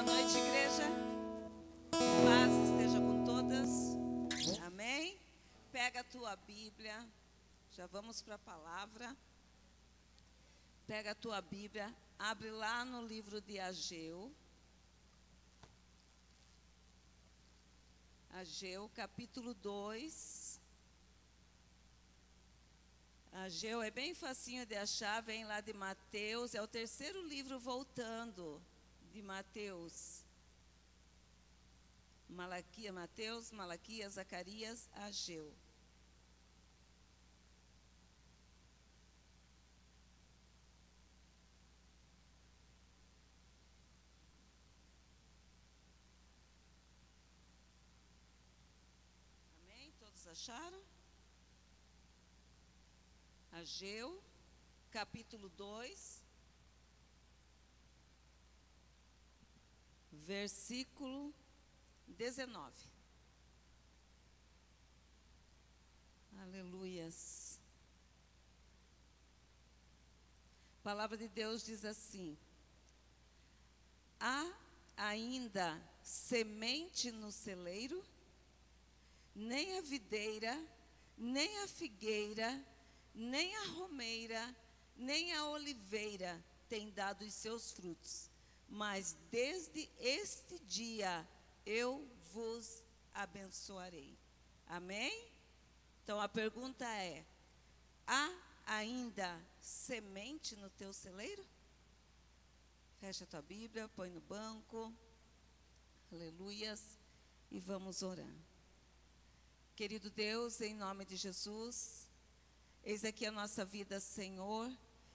Boa noite, igreja. Paz esteja com todas. Amém? Pega a tua Bíblia. Já vamos para a palavra. Pega a tua Bíblia. Abre lá no livro de Ageu. Ageu, capítulo 2. Ageu é bem facinho de achar. Vem lá de Mateus. É o terceiro livro voltando de Mateus. Mateus, Malaquias, Zacarias, Ageu. Amém? Todos acharam? Ageu, capítulo 2, versículo 19. Aleluias. A palavra de Deus diz assim: há ainda semente no celeiro, nem a videira, nem a figueira, nem a romeira, nem a oliveira tem dado os seus frutos, mas desde este dia eu vos abençoarei. Amém? Então a pergunta é: há ainda semente no teu celeiro? Fecha a tua Bíblia, põe no banco. Aleluias. E vamos orar. Querido Deus, em nome de Jesus, eis aqui a nossa vida, Senhor.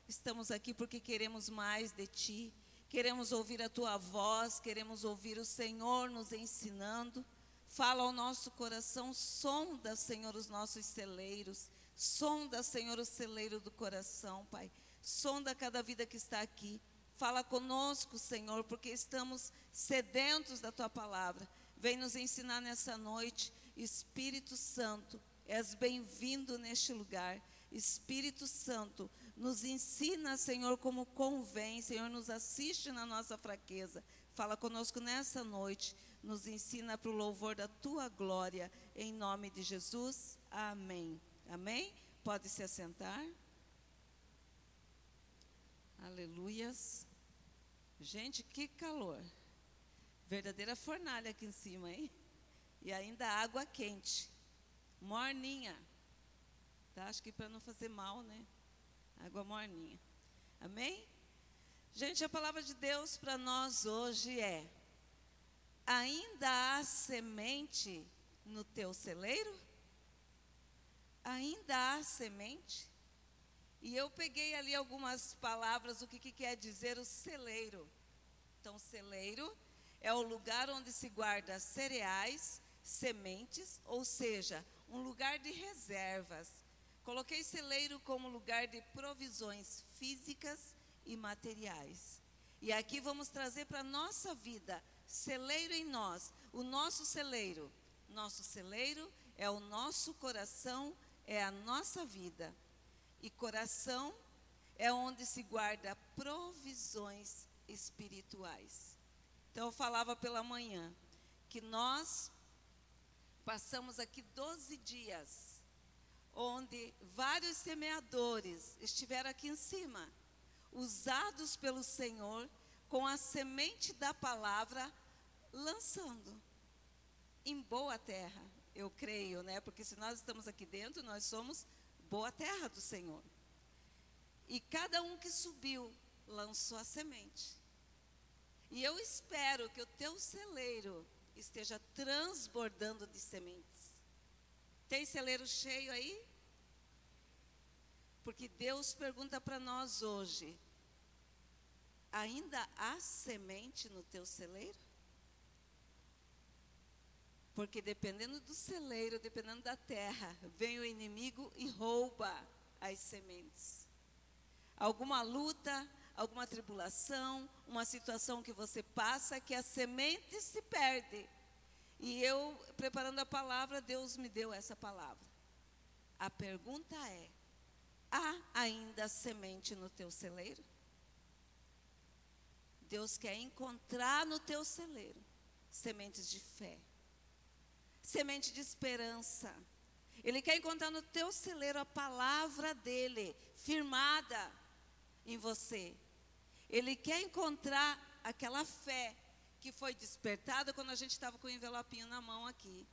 Estamos aqui porque queremos mais de Ti. Queremos ouvir a Tua voz, queremos ouvir o Senhor nos ensinando. Fala ao nosso coração, sonda, Senhor, os nossos celeiros. Sonda, Senhor, o celeiro do coração, Pai. Sonda cada vida que está aqui. Fala conosco, Senhor, porque estamos sedentos da Tua palavra. Vem nos ensinar nessa noite. Espírito Santo, és bem-vindo neste lugar. Espírito Santo, nos ensina, Senhor, como convém. Senhor, nos assiste na nossa fraqueza. Fala conosco nessa noite. Nos ensina para o louvor da Tua glória. Em nome de Jesus. Amém. Amém? Pode se assentar. Aleluias. Gente, que calor. Verdadeira fornalha aqui em cima, hein? E ainda água quente. Morninha. Tá? Acho que para não fazer mal, né? Água morninha. Amém? Gente, a palavra de Deus para nós hoje é: ainda há semente no teu celeiro? Ainda há semente? E eu peguei ali algumas palavras, o que quer dizer o celeiro. Então, celeiro é o lugar onde se guarda cereais, sementes, ou seja, um lugar de reservas. Coloquei celeiro como lugar de provisões físicas e materiais. E aqui vamos trazer para a nossa vida, celeiro em nós, o nosso celeiro. Nosso celeiro é o nosso coração, é a nossa vida. E coração é onde se guarda provisões espirituais. Então eu falava pela manhã que nós passamos aqui 12 dias, onde vários semeadores estiveram aqui em cima, usados pelo Senhor, com a semente da palavra, lançando em boa terra, eu creio, né? Porque se nós estamos aqui dentro, nós somos boa terra do Senhor. E cada um que subiu, lançou a semente. E eu espero que o teu celeiro esteja transbordando de sementes. Tem celeiro cheio aí? Porque Deus pergunta para nós hoje: ainda há semente no teu celeiro? Porque dependendo do celeiro, dependendo da terra, vem o inimigo e rouba as sementes. Alguma luta, alguma tribulação, uma situação que você passa, que a semente se perde. E eu, preparando a palavra, Deus me deu essa palavra. A pergunta é: há ainda semente no teu celeiro? Deus quer encontrar no teu celeiro sementes de fé, semente de esperança. Ele quer encontrar no teu celeiro a palavra dele, firmada em você. Ele quer encontrar aquela fé que foi despertada quando a gente estava com o envelopinho na mão aqui.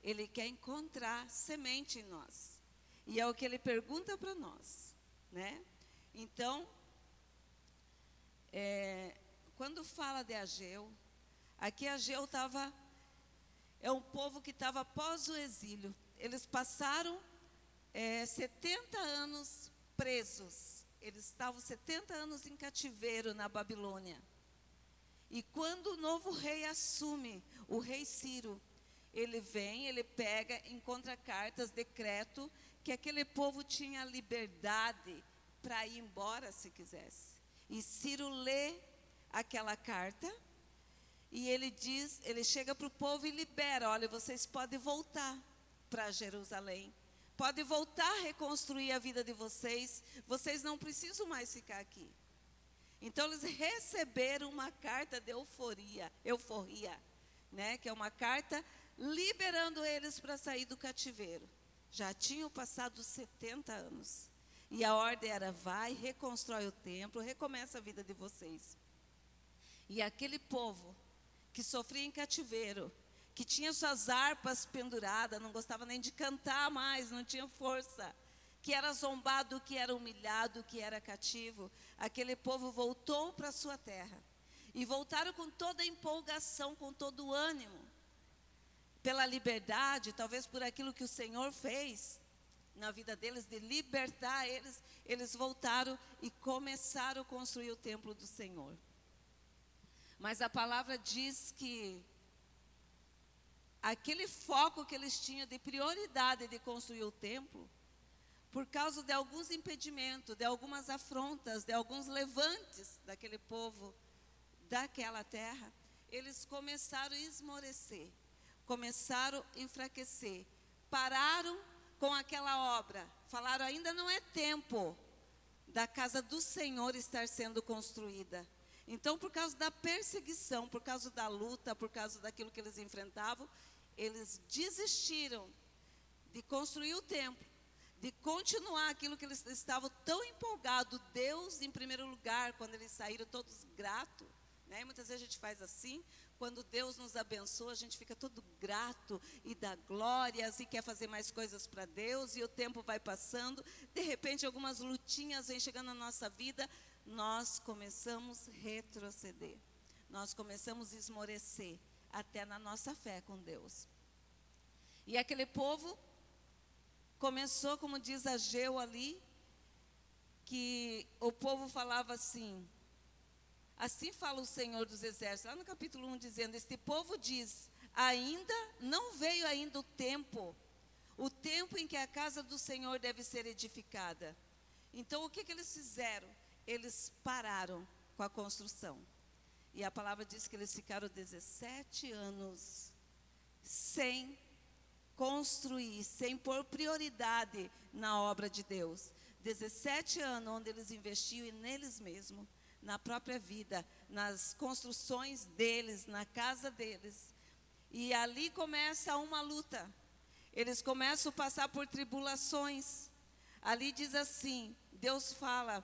Ele quer encontrar semente em nós. E é o que ele pergunta para nós, né? Então, quando fala de Ageu, aqui Ageu é um povo que estava após o exílio. Eles passaram 70 anos presos. Eles estavam 70 anos em cativeiro na Babilônia. E quando o novo rei assume, o rei Ciro, ele vem, ele pega, encontra cartas, decreto, que aquele povo tinha liberdade para ir embora se quisesse. E Ciro lê aquela carta e ele chega para o povo e libera: olha, vocês podem voltar para Jerusalém, podem voltar a reconstruir a vida de vocês, vocês não precisam mais ficar aqui. Então eles receberam uma carta de euforia, né, que é uma carta liberando eles para sair do cativeiro. Já tinham passado 70 anos. E a ordem era: vai, reconstrói o templo, recomeça a vida de vocês. E aquele povo que sofria em cativeiro, que tinha suas harpas penduradas, não gostava nem de cantar mais, não tinha força, que era zombado, que era humilhado, que era cativo, aquele povo voltou para a sua terra. E voltaram com toda a empolgação, com todo o ânimo, pela liberdade, talvez por aquilo que o Senhor fez na vida deles, de libertar eles. Eles voltaram e começaram a construir o templo do Senhor. Mas a palavra diz que aquele foco que eles tinham de prioridade de construir o templo, por causa de alguns impedimentos, de algumas afrontas, de alguns levantes daquele povo, daquela terra, eles começaram a esmorecer, começaram a enfraquecer, pararam com aquela obra, falaram: ainda não é tempo da casa do Senhor estar sendo construída. Então, por causa da perseguição, por causa da luta, por causa daquilo que eles enfrentavam, eles desistiram de construir o templo, de continuar aquilo que eles estavam tão empolgados. Deus em primeiro lugar, quando eles saíram todos gratos, né? Muitas vezes a gente faz assim, quando Deus nos abençoa, a gente fica todo grato e dá glórias e quer fazer mais coisas para Deus, e o tempo vai passando, de repente algumas lutinhas vêm chegando na nossa vida, nós começamos a retroceder, nós começamos a esmorecer, até na nossa fé com Deus. E aquele povo começou, como diz Ageu ali, que o povo falava assim: assim fala o Senhor dos Exércitos, lá no capítulo 1, dizendo: este povo diz, ainda não veio ainda o tempo em que a casa do Senhor deve ser edificada. Então o que eles fizeram? Eles pararam com a construção. E a palavra diz que eles ficaram 17 anos sem construir, sem pôr prioridade na obra de Deus. 17 anos onde eles investiam neles mesmos, na própria vida, nas construções deles, na casa deles. E ali começa uma luta. Eles começam a passar por tribulações. Ali diz assim, Deus fala: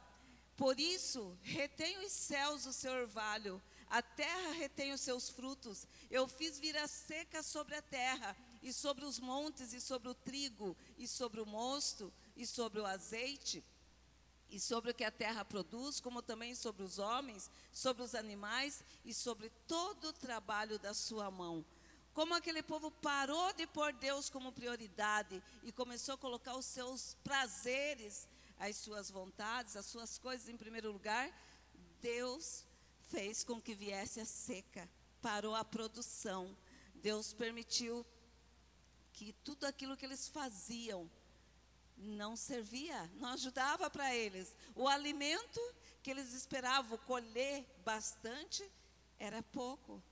por isso retém os céus o seu orvalho, a terra retém os seus frutos. Eu fiz vir a seca sobre a terra, e sobre os montes, e sobre o trigo, e sobre o mosto, e sobre o azeite, e sobre o que a terra produz, como também sobre os homens, sobre os animais, e sobre todo o trabalho da sua mão. Como aquele povo parou de pôr Deus como prioridade, e começou a colocar os seus prazeres, as suas vontades, as suas coisas em primeiro lugar, Deus fez com que viesse a seca, parou a produção. Deus permitiu que tudo aquilo que eles faziam não servia, não ajudava para eles. O alimento que eles esperavam colher bastante era pouco.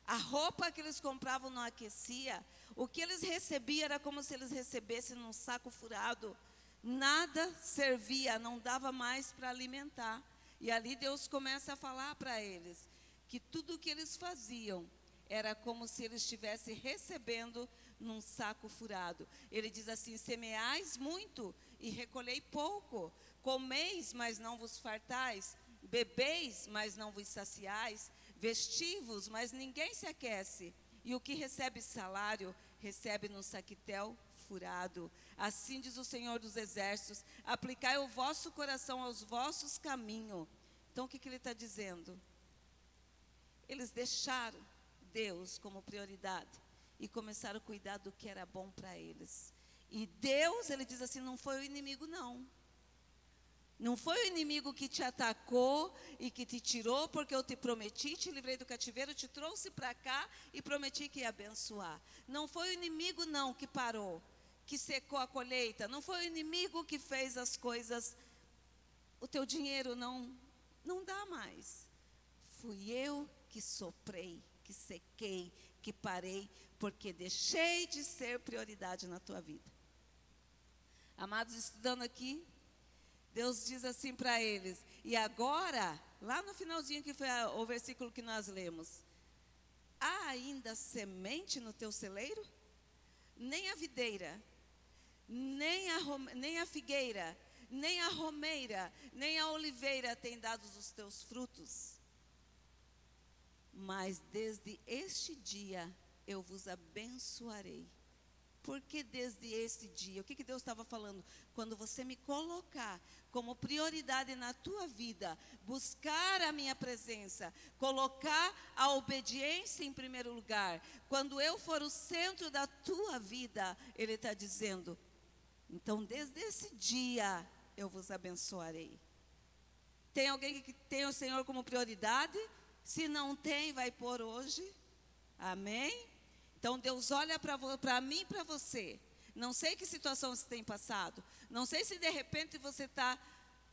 A roupa que eles compravam não aquecia. O que eles recebiam era como se eles recebessem num saco furado. Nada servia, não dava mais para alimentar. E ali Deus começa a falar para eles que tudo o que eles faziam era como se eles estivessem recebendo num saco furado. Ele diz assim: semeais muito e recolhei pouco, comeis, mas não vos fartais, bebeis, mas não vos saciais, vestivos, mas ninguém se aquece, e o que recebe salário, recebe num saquitel furado. Assim diz o Senhor dos Exércitos: aplicai o vosso coração aos vossos caminhos. Então o que ele está dizendo? Eles deixaram Deus como prioridade e começaram a cuidar do que era bom para eles. E Deus, ele diz assim, não foi o inimigo não. Não foi o inimigo que te atacou e que te tirou, porque eu te prometi, te livrei do cativeiro, te trouxe para cá e prometi que ia abençoar. Não foi o inimigo não que parou, que secou a colheita. Não foi o inimigo que fez as coisas, o teu dinheiro não dá mais. Fui eu que soprei, que sequei, que parei, porque deixei de ser prioridade na tua vida. Amados, estudando aqui, Deus diz assim para eles, e agora, lá no finalzinho que foi o versículo que nós lemos: há ainda semente no teu celeiro? Nem a videira, nem a figueira, nem a romeira, nem a oliveira tem dado os teus frutos. Mas desde este dia eu vos abençoarei. Porque desde esse dia, o que Deus estava falando? Quando você me colocar como prioridade na tua vida, buscar a minha presença, colocar a obediência em primeiro lugar, quando eu for o centro da tua vida, Ele está dizendo, então desde esse dia eu vos abençoarei. Tem alguém que tem o Senhor como prioridade? Se não tem, vai pôr hoje. Amém? Então Deus olha para mim e para você. Não sei que situação você tem passado. Não sei se de repente você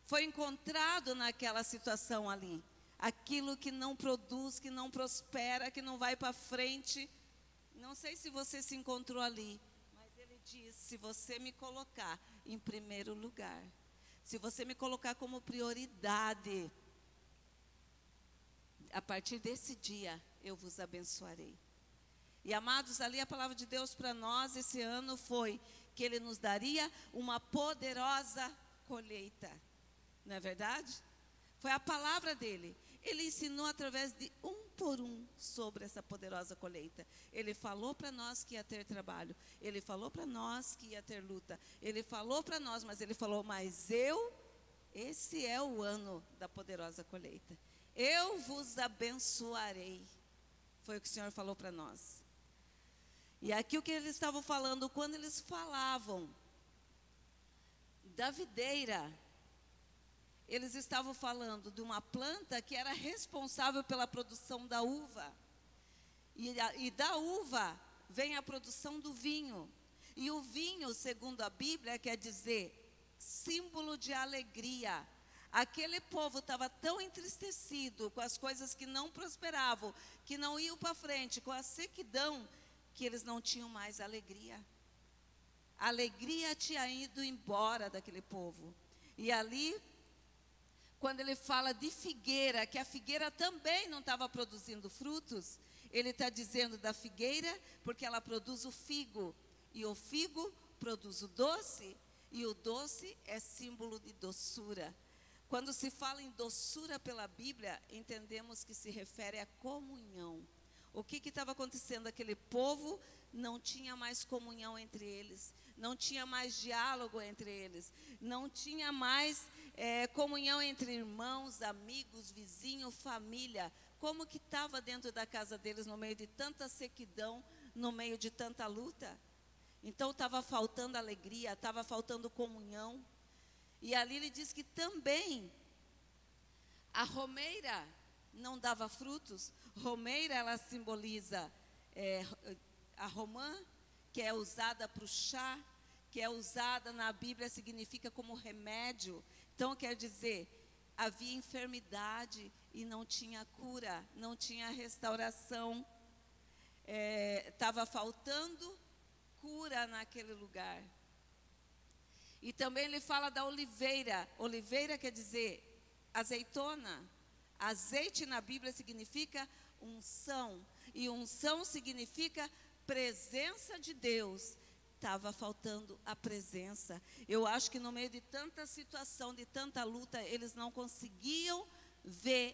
foi encontrado naquela situação ali. Aquilo que não produz, que não prospera, que não vai para frente. Não sei se você se encontrou ali. Mas Ele diz, se você me colocar em primeiro lugar, se você me colocar como prioridade, a partir desse dia eu vos abençoarei. E amados, ali a palavra de Deus para nós esse ano foi que Ele nos daria uma poderosa colheita. Não é verdade? Foi a palavra dele. Ele ensinou através de um por um sobre essa poderosa colheita. Ele falou para nós que ia ter trabalho. Ele falou para nós que ia ter luta. Ele falou para nós, mas Ele falou, esse é o ano da poderosa colheita. Eu vos abençoarei. Foi o que o Senhor falou para nós. E aqui o que eles estavam falando, quando eles falavam da videira, eles estavam falando de uma planta que era responsável pela produção da uva. E da uva vem a produção do vinho. E o vinho, segundo a Bíblia, quer dizer símbolo de alegria. Aquele povo estava tão entristecido com as coisas que não prosperavam, que não iam para frente, com a sequidão, que eles não tinham mais alegria. A alegria tinha ido embora daquele povo. E ali, quando ele fala de figueira, que a figueira também não estava produzindo frutos, ele está dizendo da figueira, porque ela produz o figo. E o figo produz o doce, e o doce é símbolo de doçura. Quando se fala em doçura pela Bíblia, entendemos que se refere à comunhão. O que estava acontecendo? Aquele povo não tinha mais comunhão entre eles, não tinha mais diálogo entre eles, não tinha mais comunhão entre irmãos, amigos, vizinhos, família. Como que estava dentro da casa deles, no meio de tanta sequidão, no meio de tanta luta? Então estava faltando alegria, estava faltando comunhão. E ali ele diz que também a romeira não dava frutos. Romeira, ela simboliza a romã, que é usada para o chá, que é usada na Bíblia, significa como remédio. Então quer dizer, havia enfermidade e não tinha cura, não tinha restauração. Estava faltando cura naquele lugar. E também ele fala da oliveira. Oliveira quer dizer azeitona. Azeite na Bíblia significa unção. E unção significa presença de Deus. Estava faltando a presença. Eu acho que no meio de tanta situação, de tanta luta, eles não conseguiam ver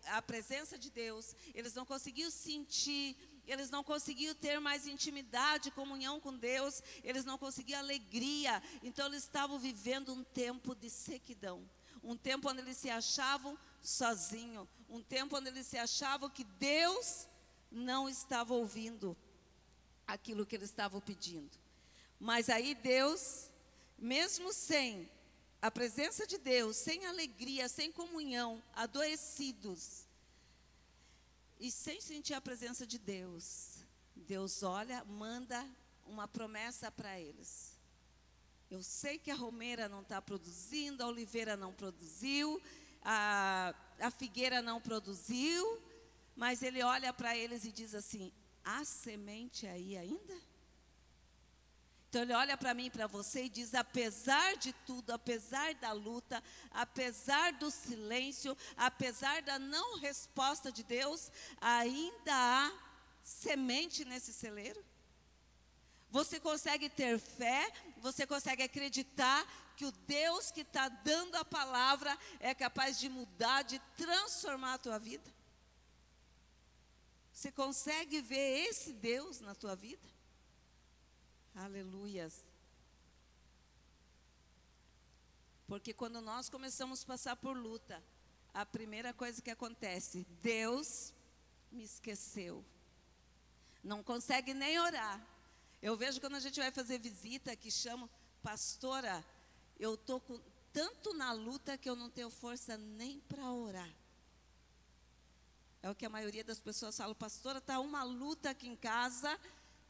a presença de Deus. Eles não conseguiam sentir. Eles não conseguiam ter mais intimidade, comunhão com Deus. Eles não conseguiam alegria. Então eles estavam vivendo um tempo de sequidão. Um tempo onde eles se achavam sozinhos. Um tempo onde eles se achavam que Deus não estava ouvindo aquilo que eles estavam pedindo. Mas aí Deus, mesmo sem a presença de Deus, sem alegria, sem comunhão, adoecidos, e sem sentir a presença de Deus, Deus olha, manda uma promessa para eles. Eu sei que a romeira não está produzindo, a oliveira não produziu, a figueira não produziu, mas ele olha para eles e diz assim: há semente aí ainda? Então ele olha para mim e para você e diz: apesar de tudo, apesar da luta, apesar do silêncio, apesar da não resposta de Deus, ainda há semente nesse celeiro? Você consegue ter fé, você consegue acreditar que o Deus que está dando a palavra é capaz de mudar, de transformar a tua vida? Você consegue ver esse Deus na tua vida? Aleluias. Porque quando nós começamos a passar por luta, a primeira coisa que acontece, Deus me esqueceu. Não consegue nem orar. Eu vejo quando a gente vai fazer visita, que chamo, pastora, eu estou tanto na luta que eu não tenho força nem para orar. É o que a maioria das pessoas fala: pastora, está uma luta aqui em casa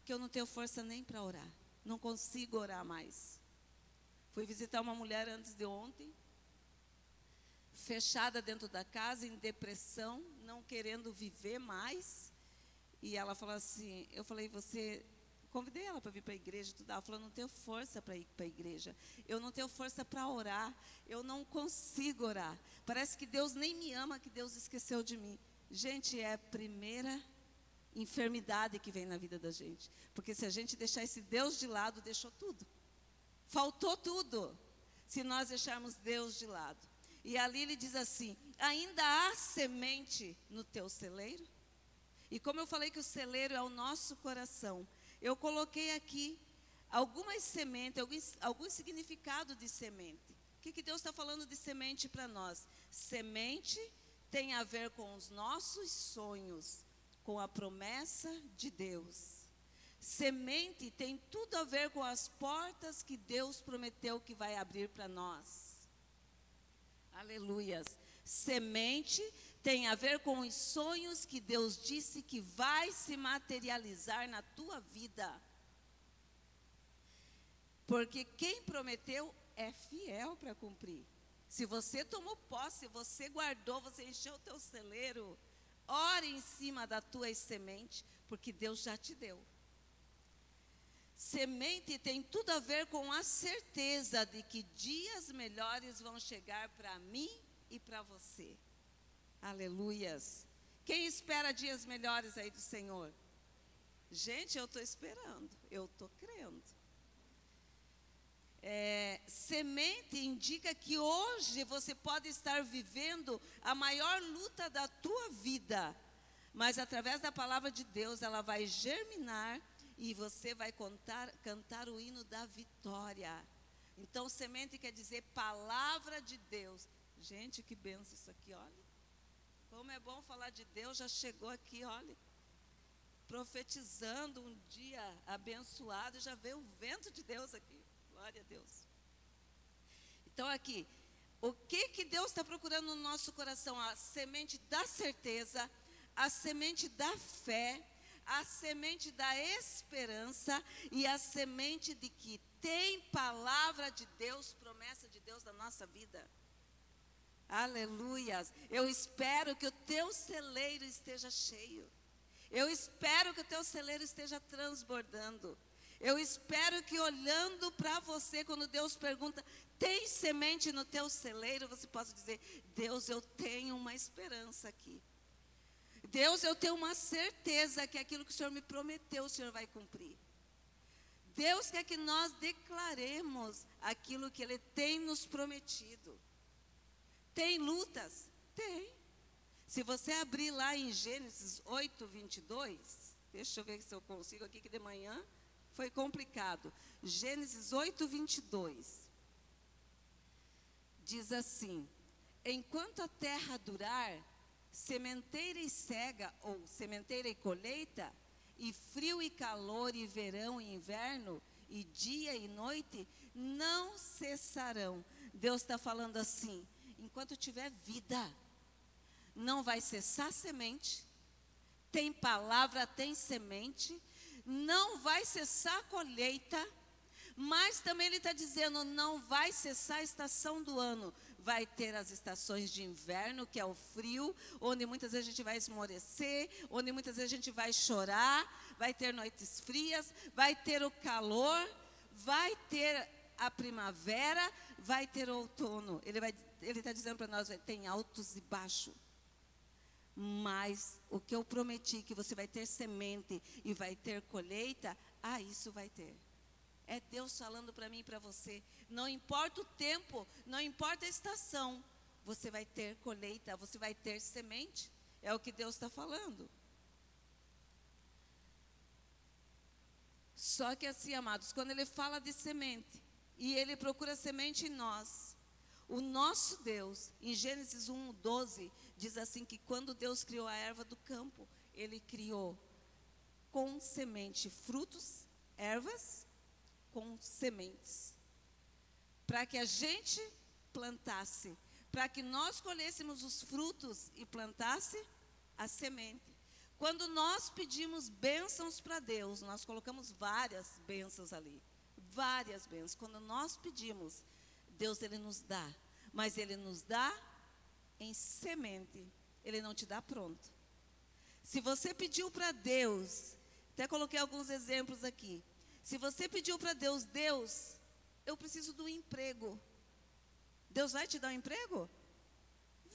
que eu não tenho força nem para orar. Não consigo orar mais. Fui visitar uma mulher antes de ontem, fechada dentro da casa, em depressão, não querendo viver mais. E ela falou assim, eu falei, convidei ela para vir para a igreja e tudo. Ela falou: não tenho força para ir para a igreja. Eu não tenho força para orar. Eu não consigo orar. Parece que Deus nem me ama, que Deus esqueceu de mim. Gente, é a primeira enfermidade que vem na vida da gente. Porque se a gente deixar esse Deus de lado, deixou tudo. Faltou tudo. Se nós deixarmos Deus de lado. E ali ele diz assim: ainda há semente no teu celeiro? E como eu falei que o celeiro é o nosso coração, eu coloquei aqui algumas sementes, algum significado de semente. O que Deus está falando de semente para nós? Semente tem a ver com os nossos sonhos, com a promessa de Deus. Semente tem tudo a ver com as portas que Deus prometeu que vai abrir para nós. Aleluias. Semente tem a ver com os sonhos que Deus disse que vai se materializar na tua vida. Porque quem prometeu é fiel para cumprir. Se você tomou posse, você guardou, você encheu o teu celeiro, ore em cima das tuas sementes, porque Deus já te deu. Semente tem tudo a ver com a certeza de que dias melhores vão chegar para mim e para você. Aleluias. Quem espera dias melhores aí do Senhor? Gente, eu estou esperando, eu estou crendo. Semente indica que hoje você pode estar vivendo a maior luta da tua vida, mas através da palavra de Deus ela vai germinar e você vai cantar o hino da vitória. Então semente quer dizer palavra de Deus. Gente, que benção isso aqui, olha. Como é bom falar de Deus, já chegou aqui, olha. Profetizando um dia abençoado, já veio o vento de Deus aqui. Glória a Deus. Então aqui, o que Deus está procurando no nosso coração? A semente da certeza, a semente da fé, a semente da esperança e a semente de que tem palavra de Deus, promessa de Deus na nossa vida. Aleluias. Eu espero que o teu celeiro esteja cheio. Eu espero que o teu celeiro esteja transbordando. Eu espero que olhando para você, quando Deus pergunta, tem semente no teu celeiro, você possa dizer, Deus, eu tenho uma esperança aqui. Deus, eu tenho uma certeza que aquilo que o Senhor me prometeu, o Senhor vai cumprir. Deus quer que nós declaremos aquilo que Ele tem nos prometido. Tem lutas? Tem. Se você abrir lá em Gênesis 8, 22, deixa eu ver se eu consigo aqui, que de manhã foi complicado. Gênesis 8, 22. Diz assim, enquanto a terra durar, sementeira e cega, ou sementeira e colheita, e frio e calor, e verão e inverno, e dia e noite, não cessarão. Deus está falando assim, enquanto tiver vida, não vai cessar semente, tem palavra, tem semente, não vai cessar colheita, mas também Ele está dizendo, não vai cessar a estação do ano. Vai ter as estações de inverno, que é o frio, onde muitas vezes a gente vai esmorecer, onde muitas vezes a gente vai chorar, vai ter noites frias, vai ter o calor, vai ter a primavera, vai ter o outono. Ele está dizendo para nós, tem altos e baixos. Mas o que eu prometi, que você vai ter semente e vai ter colheita, isso vai ter. É Deus falando para mim e para você. Não importa o tempo, não importa a estação, você vai ter colheita, você vai ter semente. É o que Deus está falando. Só que assim, amados, quando Ele fala de semente, e Ele procura semente em nós, o nosso Deus, em Gênesis 1, 12, diz assim que quando Deus criou a erva do campo, Ele criou com semente frutos, ervas, com sementes, para que a gente plantasse, para que nós colhêssemos os frutos e plantasse a semente. Quando nós pedimos bênçãos para Deus, nós colocamos várias bênçãos ali, várias bênçãos. Quando nós pedimos, Deus Ele nos dá, mas Ele nos dá em semente, Ele não te dá pronto. Se você pediu para Deus, até coloquei alguns exemplos aqui. Se você pediu para Deus, Deus, eu preciso do emprego. Deus vai te dar um emprego?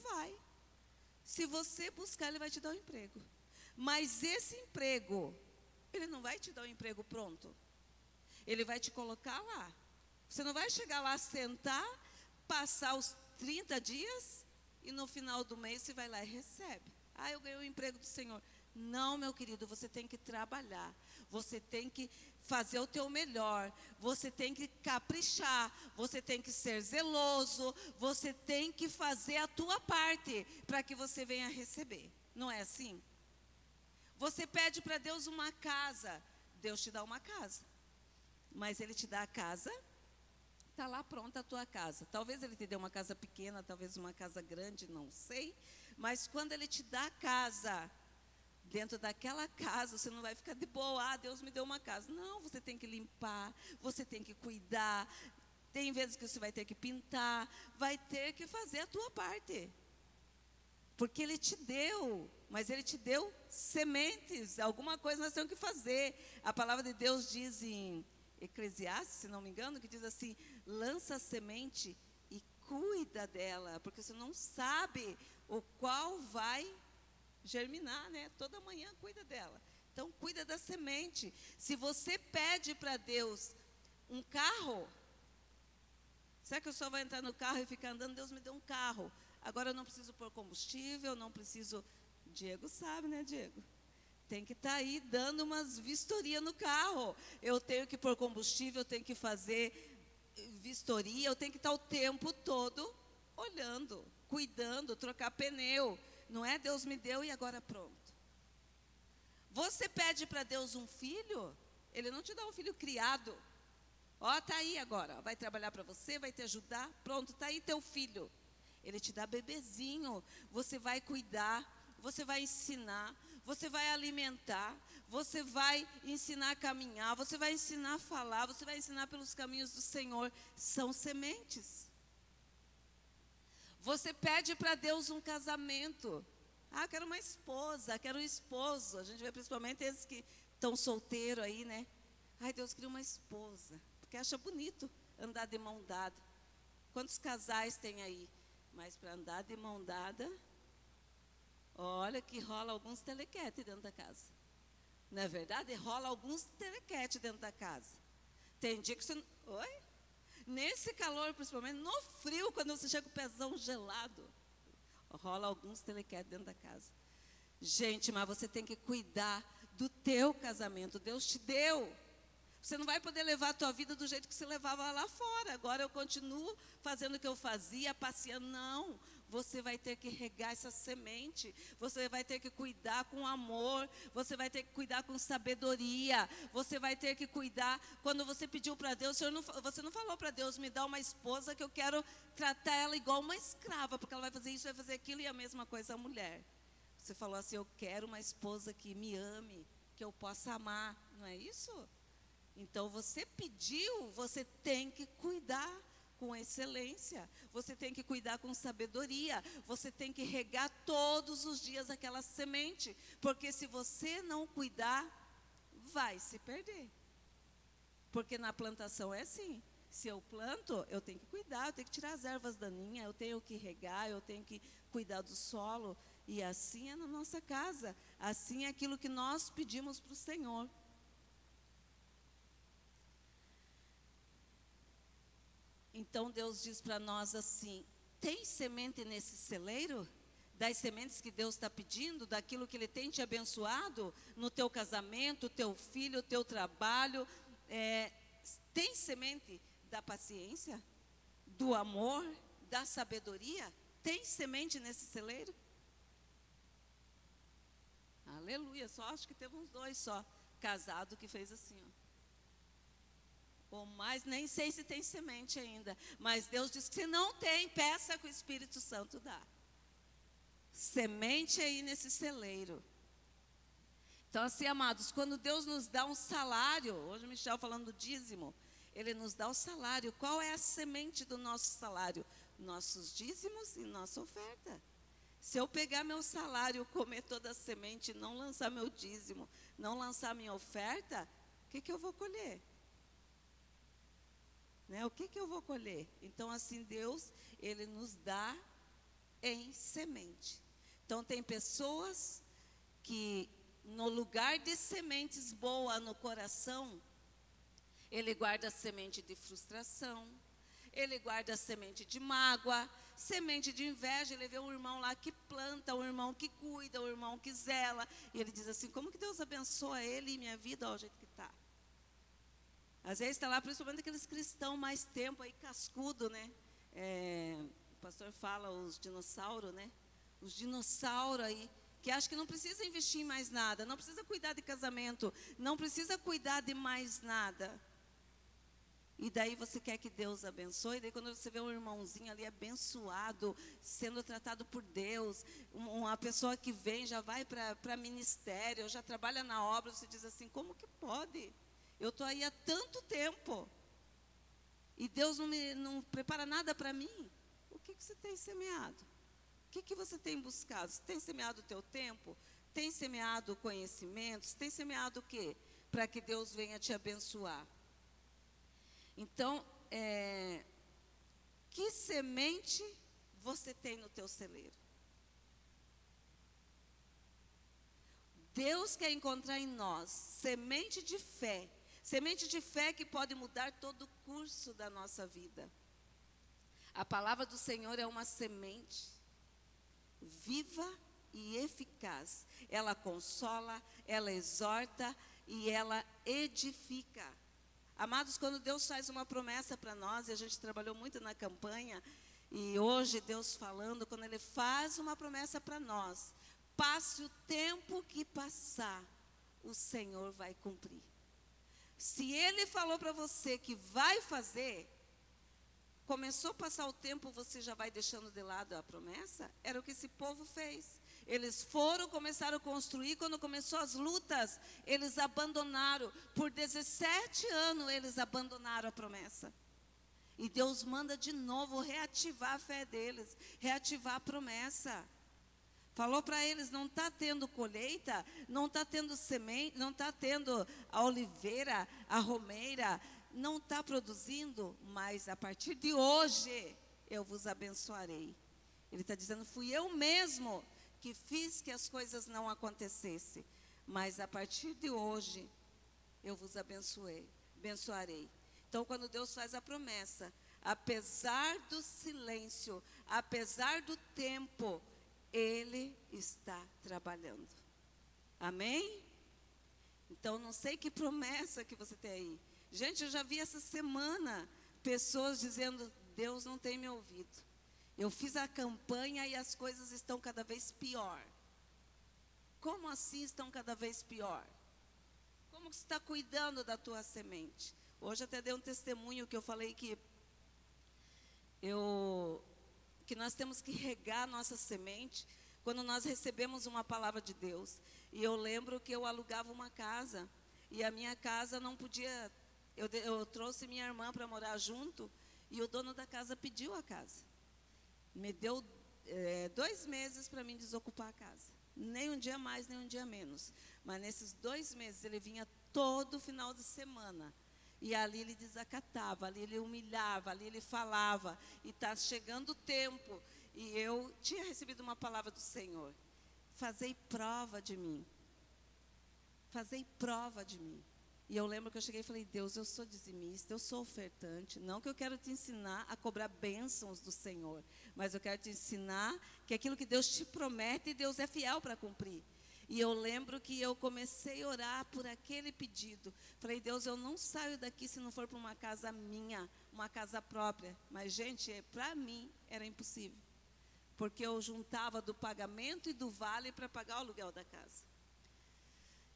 Vai. Se você buscar, Ele vai te dar um emprego. Mas esse emprego, Ele não vai te dar um emprego pronto. Ele vai te colocar lá. Você não vai chegar lá, sentar, passar os 30 dias e no final do mês você vai lá e recebe. Eu ganhei o emprego do Senhor. Não, meu querido, você tem que trabalhar. Você tem que fazer o teu melhor, você tem que caprichar, você tem que ser zeloso, você tem que fazer a tua parte para que você venha receber. Não é assim? Você pede para Deus uma casa, Deus te dá uma casa, mas Ele te dá a casa, está lá pronta a tua casa. Talvez Ele te dê uma casa pequena, talvez uma casa grande, não sei, mas quando Ele te dá a casa, dentro daquela casa, você não vai ficar de boa, Deus me deu uma casa. Não, você tem que limpar, você tem que cuidar. Tem vezes que você vai ter que pintar, vai ter que fazer a tua parte. Porque Ele te deu, mas Ele te deu sementes, alguma coisa nós temos que fazer. A palavra de Deus diz em Eclesiastes, se não me engano, que diz assim, lança a semente e cuida dela, porque você não sabe o qual vai germinar, né? Toda manhã cuida dela. Então, cuida da semente. Se você pede para Deus um carro, será que eu só vou entrar no carro e ficar andando? Deus me deu um carro. Agora eu não preciso pôr combustível, não preciso... Diego sabe, né, Diego? Tem que estar aí dando umas vistorias no carro. Eu tenho que pôr combustível, eu tenho que fazer vistoria, eu tenho que estar o tempo todo olhando, cuidando, trocar pneu. Não é Deus me deu e agora pronto. Você pede para Deus um filho, Ele não te dá um filho criado. Está aí agora, vai trabalhar para você, vai te ajudar, pronto, está aí teu filho. Ele te dá bebezinho, você vai cuidar, você vai ensinar, você vai alimentar, você vai ensinar a caminhar, você vai ensinar a falar, você vai ensinar pelos caminhos do Senhor. São sementes. Você pede para Deus um casamento. Eu quero uma esposa, quero um esposo. A gente vê principalmente esses que estão solteiros aí, né? Ai, Deus queria uma esposa, porque acha bonito andar de mão dada. Quantos casais tem aí? Mas para andar de mão dada, olha que rola alguns telequete dentro da casa. Não é verdade? Rola alguns telequete dentro da casa. Tem dia que você... Oi? Nesse calor, principalmente, no frio, quando você chega com o pezão gelado, rola alguns telequete dentro da casa. Gente, mas você tem que cuidar do teu casamento. Deus te deu. Você não vai poder levar a tua vida do jeito que você levava lá fora. Agora eu continuo fazendo o que eu fazia, passeando. Não, você vai ter que regar essa semente. Você vai ter que cuidar com amor. Você vai ter que cuidar com sabedoria. Você vai ter que cuidar. Quando você pediu para Deus, você não falou para Deus, me dá uma esposa que eu quero tratar ela igual uma escrava, porque ela vai fazer isso, vai fazer aquilo, e a mesma coisa a mulher. Você falou assim, eu quero uma esposa que me ame, que eu possa amar. Não é isso? Então, você pediu, você tem que cuidar com excelência, você tem que cuidar com sabedoria, você tem que regar todos os dias aquela semente, porque se você não cuidar, vai se perder. Porque na plantação é assim, se eu planto, eu tenho que cuidar, eu tenho que tirar as ervas daninhas, eu tenho que regar, eu tenho que cuidar do solo, e assim é na nossa casa, assim é aquilo que nós pedimos para o Senhor. Então Deus diz para nós assim, tem semente nesse celeiro? Das sementes que Deus está pedindo, daquilo que Ele tem te abençoado, no teu casamento, teu filho, teu trabalho, tem semente da paciência, do amor, da sabedoria? Tem semente nesse celeiro? Aleluia, só acho que teve uns 2 só, casado que fez assim, ó. Ou mais, nem sei se tem semente ainda. Mas Deus diz que se não tem, peça que o Espírito Santo dá. Semente aí nesse celeiro. Então assim, amados, quando Deus nos dá um salário, hoje o Michel falando do dízimo, Ele nos dá o salário. Qual é a semente do nosso salário? Nossos dízimos e nossa oferta. Se eu pegar meu salário, comer toda a semente, não lançar meu dízimo, não lançar minha oferta, o que eu vou colher? Né? O que eu vou colher? Então, assim, Deus, Ele nos dá em semente. Então, tem pessoas que, no lugar de sementes boas no coração, Ele guarda a semente de frustração, Ele guarda a semente de mágoa, semente de inveja. Ele vê um irmão lá que planta, um irmão que cuida, um irmão que zela, e ele diz assim, como que Deus abençoa ele e minha vida, ó, o jeito que está. Às vezes está lá, principalmente aqueles cristãos mais tempo aí, cascudo, né? O pastor fala, os dinossauros, né? Os dinossauros aí, que acham que não precisa investir em mais nada, não precisa cuidar de casamento, não precisa cuidar de mais nada. E daí você quer que Deus abençoe, e daí quando você vê um irmãozinho ali abençoado, sendo tratado por Deus, uma pessoa que vem, já vai para ministério, já trabalha na obra, você diz assim, como que pode? Eu estou aí há tanto tempo, e Deus não prepara nada para mim. O que você tem semeado? O que você tem buscado? Você tem semeado o teu tempo? Tem semeado conhecimentos? Tem semeado o quê? Para que Deus venha te abençoar. Então, que semente você tem no teu celeiro? Deus quer encontrar em nós semente de fé que pode mudar todo o curso da nossa vida. A palavra do Senhor é uma semente viva e eficaz. Ela consola, ela exorta e ela edifica. Amados, quando Deus faz uma promessa para nós, e a gente trabalhou muito na campanha, e hoje Deus falando, quando Ele faz uma promessa para nós, passe o tempo que passar, o Senhor vai cumprir. Se Ele falou para você que vai fazer, começou a passar o tempo, você já vai deixando de lado a promessa? Era o que esse povo fez. Eles começaram a construir, quando começou as lutas, eles abandonaram. Por 17 anos eles abandonaram a promessa. E Deus manda de novo reativar a fé deles, reativar a promessa. Falou para eles, não está tendo colheita, não está tendo semente, não está tendo a oliveira, a romeira, não está produzindo, mas a partir de hoje eu vos abençoarei. Ele está dizendo, fui eu mesmo que fiz que as coisas não acontecessem, mas a partir de hoje eu vos abençoarei. Então, quando Deus faz a promessa, apesar do silêncio, apesar do tempo, Ele está trabalhando. Amém? Então, não sei que promessa que você tem aí. Gente, eu já vi essa semana pessoas dizendo, Deus não tem me ouvido. Eu fiz a campanha e as coisas estão cada vez pior. Como assim estão cada vez pior? Como você está cuidando da tua semente? Hoje até dei um testemunho que eu falei que nós temos que regar nossa semente quando nós recebemos uma palavra de Deus. E eu lembro que eu alugava uma casa e a minha casa não podia, eu trouxe minha irmã para morar junto e o dono da casa pediu a casa. Me deu 2 meses para mim desocupar a casa. Nem um dia mais, nem um dia menos. Mas nesses 2 meses ele vinha todo final de semana. E ali ele desacatava, ali ele humilhava, ali ele falava. E está chegando o tempo. E eu tinha recebido uma palavra do Senhor. Fazei prova de mim. Fazei prova de mim. E eu lembro que eu cheguei e falei, Deus, eu sou dizimista, eu sou ofertante. Não que eu quero te ensinar a cobrar bênçãos do Senhor. Mas eu quero te ensinar que aquilo que Deus te promete, Deus é fiel para cumprir. E eu lembro que eu comecei a orar por aquele pedido. Falei, Deus, eu não saio daqui se não for para uma casa minha, uma casa própria. Mas, gente, para mim era impossível. Porque eu juntava do pagamento e do vale para pagar o aluguel da casa.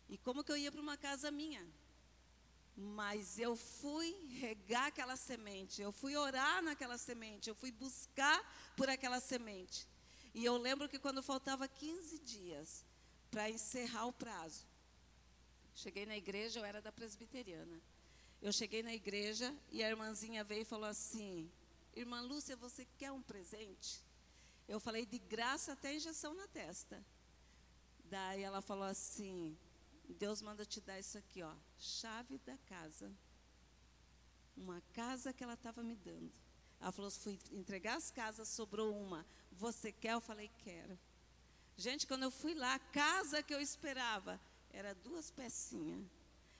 E como que eu ia para uma casa minha? Mas eu fui regar aquela semente, eu fui orar naquela semente, eu fui buscar por aquela semente. E eu lembro que quando faltava 15 dias para encerrar o prazo, cheguei na igreja, eu era da presbiteriana. Eu cheguei na igreja e a irmãzinha veio e falou assim, irmã Lúcia, você quer um presente? Eu falei, de graça até injeção na testa. Daí ela falou assim, Deus manda te dar isso aqui, ó, chave da casa. Uma casa que ela estava me dando. Ela falou, fui entregar as casas, sobrou uma. Você quer? Eu falei, quero. Gente, quando eu fui lá, a casa que eu esperava, era 2 pecinhas.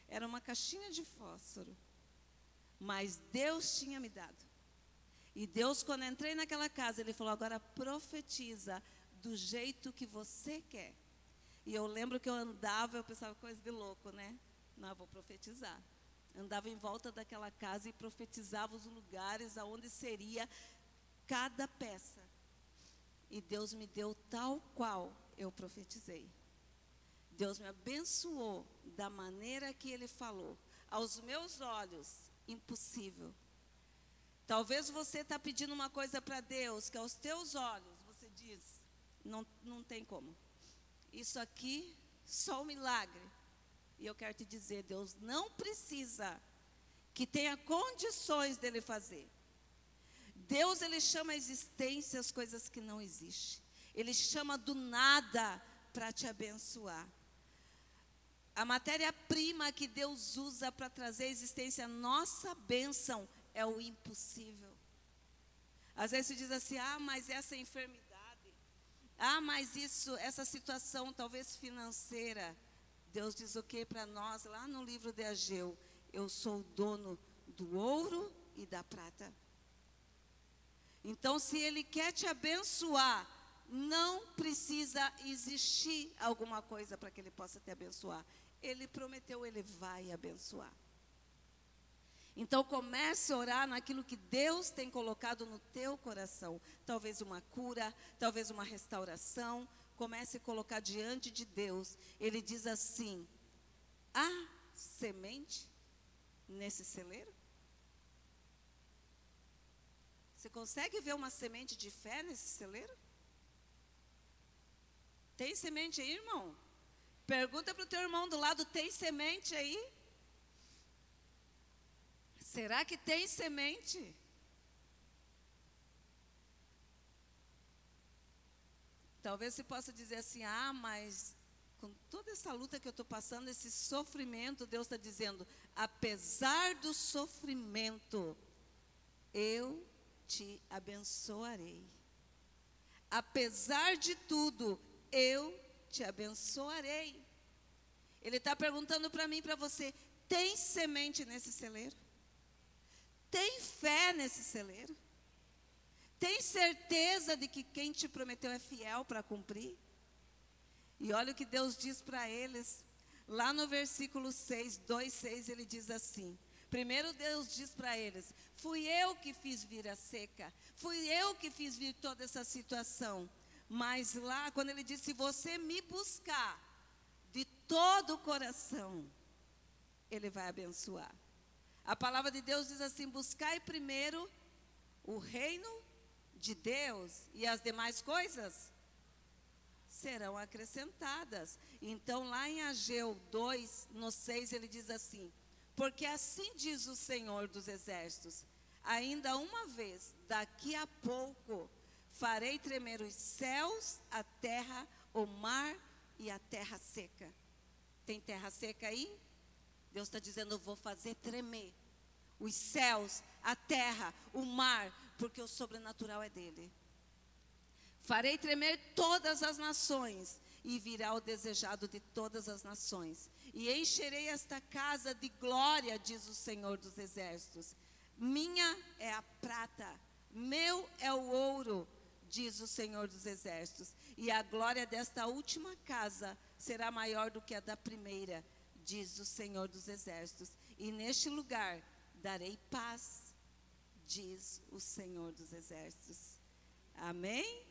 Era uma caixinha de fósforo. Mas Deus tinha me dado. E Deus, quando eu entrei naquela casa, Ele falou, agora profetiza do jeito que você quer. E eu lembro que eu andava, eu pensava, coisa de louco, né? Não, eu vou profetizar. Andava em volta daquela casa e profetizava os lugares aonde seria cada peça. E Deus me deu tal qual eu profetizei. Deus me abençoou da maneira que Ele falou. Aos meus olhos, impossível. Talvez você está pedindo uma coisa para Deus, que aos teus olhos, você diz, não tem como. Isso aqui, só um milagre. E eu quero te dizer, Deus não precisa que tenha condições dele fazer. Deus, Ele chama a existência as coisas que não existem. Ele chama do nada para te abençoar. A matéria-prima que Deus usa para trazer à existência a nossa bênção é o impossível. Às vezes se diz assim, mas essa enfermidade, mas isso, essa situação talvez financeira. Deus diz o que para nós, lá no livro de Ageu? Eu sou o dono do ouro e da prata. Então, se Ele quer te abençoar, não precisa existir alguma coisa para que Ele possa te abençoar. Ele prometeu, Ele vai abençoar. Então comece a orar naquilo que Deus tem colocado no teu coração. Talvez uma cura, talvez uma restauração. Comece a colocar diante de Deus. Ele diz assim, há semente nesse celeiro? Você consegue ver uma semente de fé nesse celeiro? Tem semente aí, irmão? Pergunta para o teu irmão do lado, tem semente aí? Será que tem semente? talvez você possa dizer assim, mas com toda essa luta que eu estou passando, esse sofrimento, Deus está dizendo, apesar do sofrimento, eu te abençoarei. Apesar de tudo, eu te abençoarei. Ele está perguntando para mim e para você, tem semente nesse celeiro? Tem fé nesse celeiro? Tem certeza de que quem te prometeu é fiel para cumprir? E olha o que Deus diz para eles, lá no versículo 6, 2:6, ele diz assim, primeiro Deus diz para eles, fui eu que fiz vir a seca, fui eu que fiz vir toda essa situação, mas lá quando ele diz, se você me buscar de todo o coração, ele vai abençoar. A palavra de Deus diz assim, buscai primeiro o reino de Deus e as demais coisas serão acrescentadas. Então lá em Ageu 2, no 6, ele diz assim, porque assim diz o Senhor dos Exércitos, ainda uma vez, daqui a pouco, farei tremer os céus, a terra, o mar e a terra seca. Tem terra seca aí? Deus está dizendo, eu vou fazer tremer os céus, a terra, o mar, porque o sobrenatural é dele. Farei tremer todas as nações, e virá o desejado de todas as nações. E encherei esta casa de glória, diz o Senhor dos Exércitos. Minha é a prata, meu é o ouro, diz o Senhor dos Exércitos. E a glória desta última casa será maior do que a da primeira, diz o Senhor dos Exércitos. E neste lugar darei paz, diz o Senhor dos Exércitos. Amém?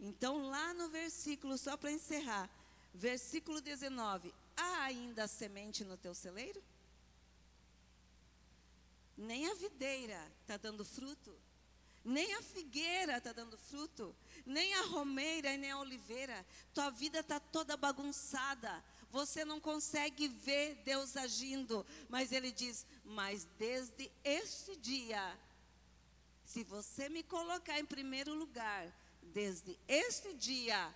Então lá no versículo, só para encerrar, versículo 19, há ainda semente no teu celeiro? Nem a videira está dando fruto, nem a figueira está dando fruto, nem a romeira e nem a oliveira. Tua vida está toda bagunçada, você não consegue ver Deus agindo, mas Ele diz, mas desde este dia, se você me colocar em primeiro lugar, desde este dia,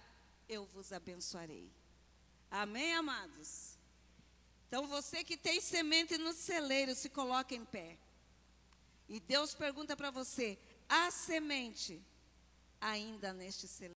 eu vos abençoarei. Amém, amados? Então, você que tem semente no celeiro, se coloca em pé. E Deus pergunta para você, há semente ainda neste celeiro?